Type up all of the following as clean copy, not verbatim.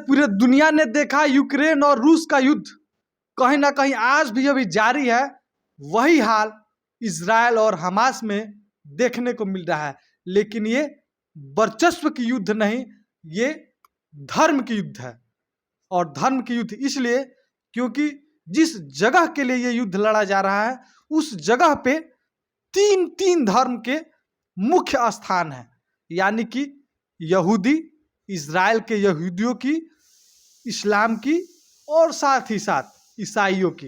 पूरे दुनिया ने देखा यूक्रेन और रूस का युद्ध कहीं ना कहीं आज भी अभी जारी है। वही हाल इजराइल और हमास में देखने को मिल रहा है। लेकिन ये वर्चस्व की युद्ध नहीं, ये धर्म की युद्ध है। और धर्म की युद्ध इसलिए क्योंकि जिस जगह के लिए ये युद्ध लड़ा जा रहा है उस जगह पे तीन धर्म के मुख्य स्थान है, यानी कि यहूदी, इजराइल के यहूदियों की, इस्लाम की और साथ ही साथ ईसाइयों की।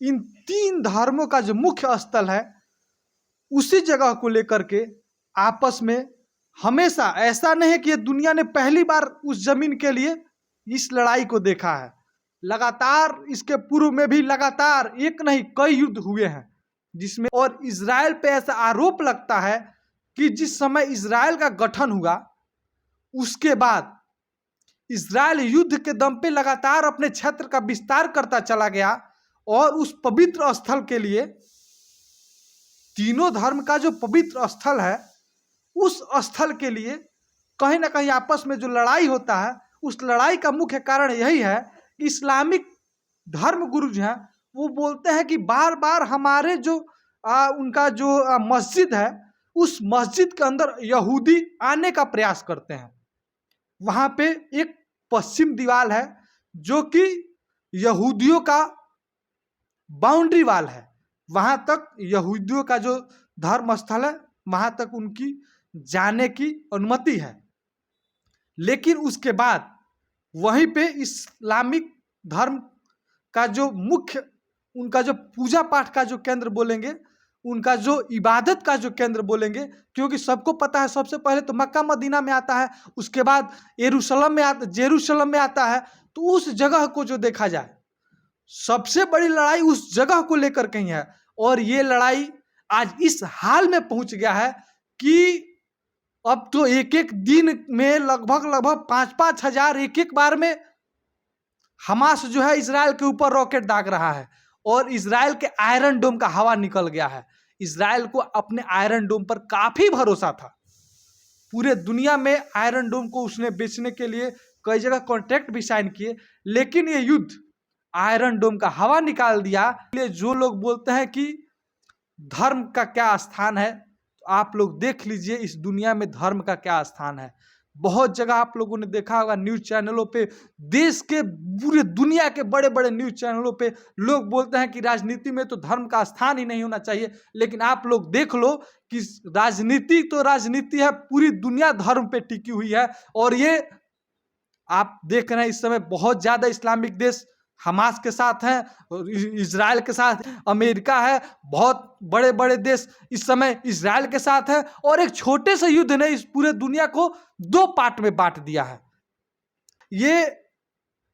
इन तीन धर्मों का जो मुख्य स्थल है उसी जगह को लेकर के आपस में हमेशा, ऐसा नहीं है कि ये दुनिया ने पहली बार उस जमीन के लिए इस लड़ाई को देखा है। लगातार इसके पूर्व में भी लगातार एक नहीं कई युद्ध हुए हैं जिसमें, और इजराइल पे ऐसा आरोप लगता है कि जिस समय इजराइल का गठन हुआ उसके बाद इजराइल युद्ध के दम पे लगातार अपने क्षेत्र का विस्तार करता चला गया और उस पवित्र स्थल के लिए, तीनों धर्म का जो पवित्र स्थल है उस स्थल के लिए कहीं ना कहीं आपस में जो लड़ाई होता है उस लड़ाई का मुख्य कारण यही है कि इस्लामिक धर्म गुरु जो हैं वो बोलते हैं कि बार बार हमारे जो उनका जो मस्जिद है उस मस्जिद के अंदर यहूदी आने का प्रयास करते हैं। वहाँ पे एक पश्चिम दीवार है जो कि यहूदियों का बाउंड्री वाल है, वहाँ तक यहूदियों का जो धर्म स्थल है वहाँ तक उनकी जाने की अनुमति है। लेकिन उसके बाद वहीं पे इस्लामिक धर्म का जो मुख्य, उनका जो पूजा पाठ का जो केंद्र बोलेंगे, उनका जो इबादत का जो केंद्र बोलेंगे, क्योंकि सबको पता है सबसे पहले तो मक्का मदीना में आता है, उसके बाद जेरूशलम में आता है। तो उस जगह को जो देखा जाए सबसे बड़ी लड़ाई उस जगह को लेकर के ही है। और ये लड़ाई आज इस हाल में पहुंच गया है कि अब तो एक एक दिन में लगभग 5-5 हजार एक बार में हमास जो है इजराइल के ऊपर रॉकेट दाग रहा है। और इजराइल के आयरन डोम का हवा निकल गया है। इजराइल को अपने आयरन डोम पर काफी भरोसा था। पूरे दुनिया में आयरन डोम को उसने बेचने के लिए कई जगह कॉन्ट्रैक्ट भी साइन किए, लेकिन ये युद्ध आयरन डोम का हवा निकाल दिया। जो लोग बोलते हैं कि धर्म का क्या स्थान है, तो आप लोग देख लीजिए इस दुनिया में धर्म का क्या स्थान है। बहुत जगह आप लोगों ने देखा होगा न्यूज़ चैनलों पे, देश के पूरे दुनिया के बड़े बड़े न्यूज़ चैनलों पे लोग बोलते हैं कि राजनीति में तो धर्म का स्थान ही नहीं होना चाहिए। लेकिन आप लोग देख लो कि राजनीति तो राजनीति है, पूरी दुनिया धर्म पे टिकी हुई है। और ये आप देख रहे हैं इस समय बहुत ज़्यादा इस्लामिक देश हमास के साथ हैं, इजराइल के साथ अमेरिका है, बहुत बड़े बड़े देश इस समय इजराइल के साथ हैं। और एक छोटे से युद्ध ने इस पूरे दुनिया को 2 पार्ट में बांट दिया है। ये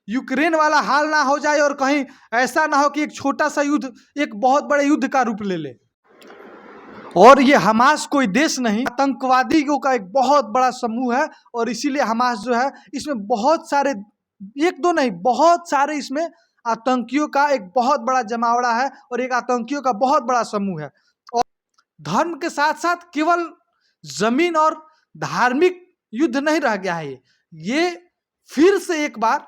यूक्रेन वाला हाल ना हो जाए और कहीं ऐसा ना हो कि एक छोटा सा युद्ध एक बहुत बड़े युद्ध का रूप ले ले। और ये हमास कोई देश नहीं, आतंकवादियों का एक बहुत बड़ा समूह है। और इसीलिए हमास जो है इसमें बहुत सारे, एक दो नहीं बहुत सारे इसमें आतंकियों का एक बहुत बड़ा जमावड़ा है और एक आतंकियों का बहुत बड़ा समूह है। और धर्म के साथ साथ केवल जमीन और धार्मिक युद्ध नहीं रह गया है, ये फिर से एक बार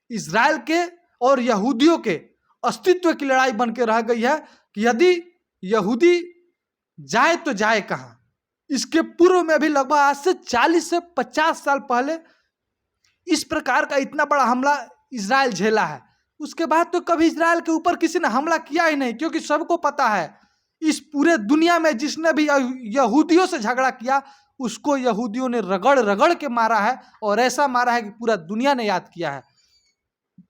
इजराइल के और यहूदियों के अस्तित्व की लड़ाई बन के रह गई है कि यदि यहूदी जाए तो जाए कहाँ। इसके पूर्व में भी लगभग आज से 40 से 50 साल पहले इस प्रकार का इतना बड़ा हमला इजराइल झेला है। उसके बाद तो कभी इजराइल के ऊपर किसी ने हमला किया ही नहीं, क्योंकि सबको पता है इस पूरे दुनिया में जिसने भी यहूदियों से झगड़ा किया उसको यहूदियों ने रगड़ रगड़ के मारा है। और ऐसा मारा है कि पूरा दुनिया ने याद किया है।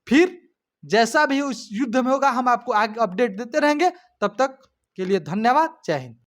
फिर जैसा भी उस युद्ध में होगा हम आपको आगे अपडेट देते रहेंगे। तब तक के लिए धन्यवाद। जय हिंद।